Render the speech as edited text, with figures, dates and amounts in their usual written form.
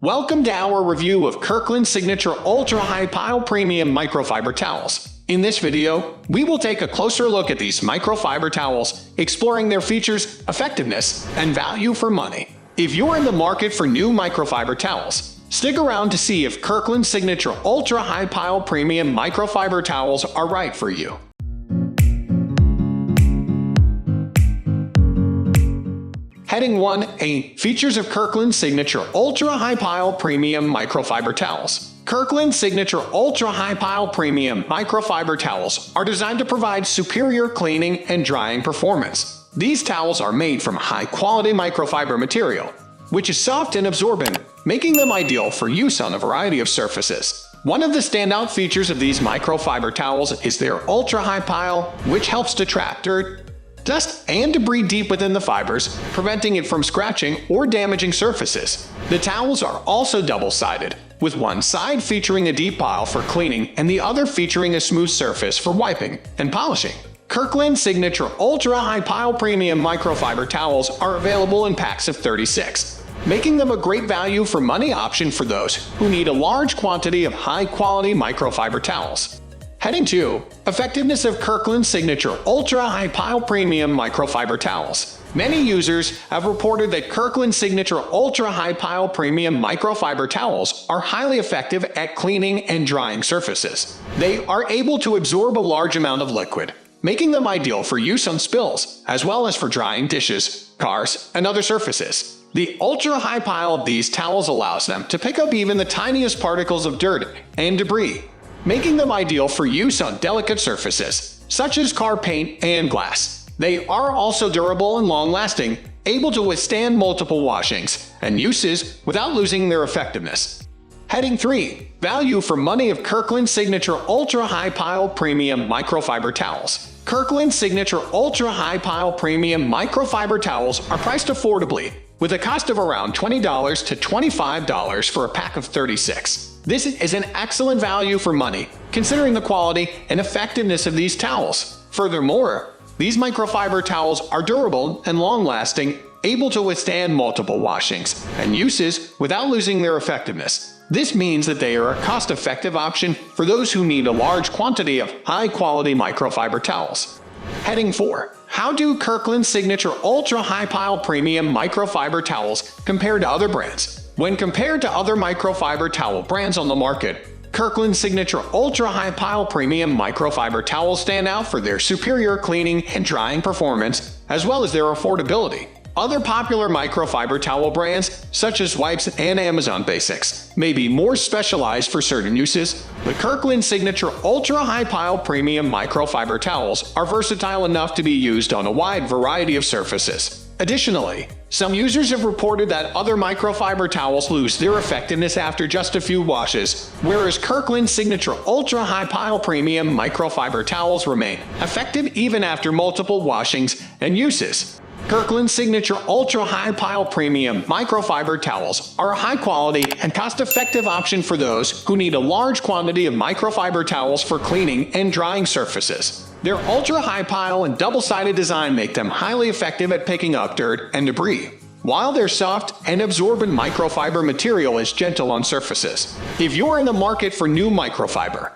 Welcome to our review of Kirkland Signature Ultra High Pile Premium Microfiber Towels. In this video, we will take a closer look at these microfiber towels, exploring their features, effectiveness, and value for money. If you're in the market for new microfiber towels, stick around to see if Kirkland Signature Ultra High Pile Premium Microfiber Towels are right for you. Heading 1A, Features of Kirkland Signature Ultra High Pile Premium Microfiber Towels. Kirkland Signature Ultra High Pile Premium Microfiber Towels are designed to provide superior cleaning and drying performance. These towels are made from high-quality microfiber material, which is soft and absorbent, making them ideal for use on a variety of surfaces. One of the standout features of these microfiber towels is their ultra-high pile, which helps to trap dirt, dust, and debris deep within the fibers, preventing it from scratching or damaging surfaces. The towels are also double-sided, with one side featuring a deep pile for cleaning and the other featuring a smooth surface for wiping and polishing. Kirkland Signature Ultra High Pile Premium Microfiber Towels are available in packs of 36, making them a great value for money option for those who need a large quantity of high-quality microfiber towels. Heading 2. Effectiveness of Kirkland Signature Ultra High Pile Premium Microfiber Towels. Many users have reported that Kirkland Signature Ultra High Pile Premium Microfiber Towels are highly effective at cleaning and drying surfaces. They are able to absorb a large amount of liquid, making them ideal for use on spills, as well as for drying dishes, cars, and other surfaces. The ultra-high pile of these towels allows them to pick up even the tiniest particles of dirt and debris, making them ideal for use on delicate surfaces, such as car paint and glass. They are also durable and long-lasting, able to withstand multiple washings and uses without losing their effectiveness. Heading 3. Value for money of Kirkland Signature Ultra High Pile Premium Microfiber Towels. Kirkland Signature Ultra High Pile Premium Microfiber Towels are priced affordably, with a cost of around $20 to $25 for a pack of 36. This is an excellent value for money, considering the quality and effectiveness of these towels. Furthermore, these microfiber towels are durable and long-lasting, able to withstand multiple washings and uses without losing their effectiveness. This means that they are a cost-effective option for those who need a large quantity of high-quality microfiber towels. Heading 4. How do Kirkland Signature Ultra High Pile Premium Microfiber Towels compare to other brands? When compared to other microfiber towel brands on the market, Kirkland Signature Ultra High Pile Premium Microfiber Towels stand out for their superior cleaning and drying performance, as well as their affordability. Other popular microfiber towel brands, such as Wipes and Amazon Basics, may be more specialized for certain uses, but Kirkland Signature Ultra High Pile Premium Microfiber Towels are versatile enough to be used on a wide variety of surfaces. Additionally, some users have reported that other microfiber towels lose their effectiveness after just a few washes, whereas Kirkland Signature Ultra High Pile Premium Microfiber Towels remain effective even after multiple washings and uses. Kirkland Signature Ultra High Pile Premium Microfiber Towels are a high-quality and cost-effective option for those who need a large quantity of microfiber towels for cleaning and drying surfaces. Their ultra-high pile and double-sided design make them highly effective at picking up dirt and debris, while their soft and absorbent microfiber material is gentle on surfaces. If you're in the market for new microfiber,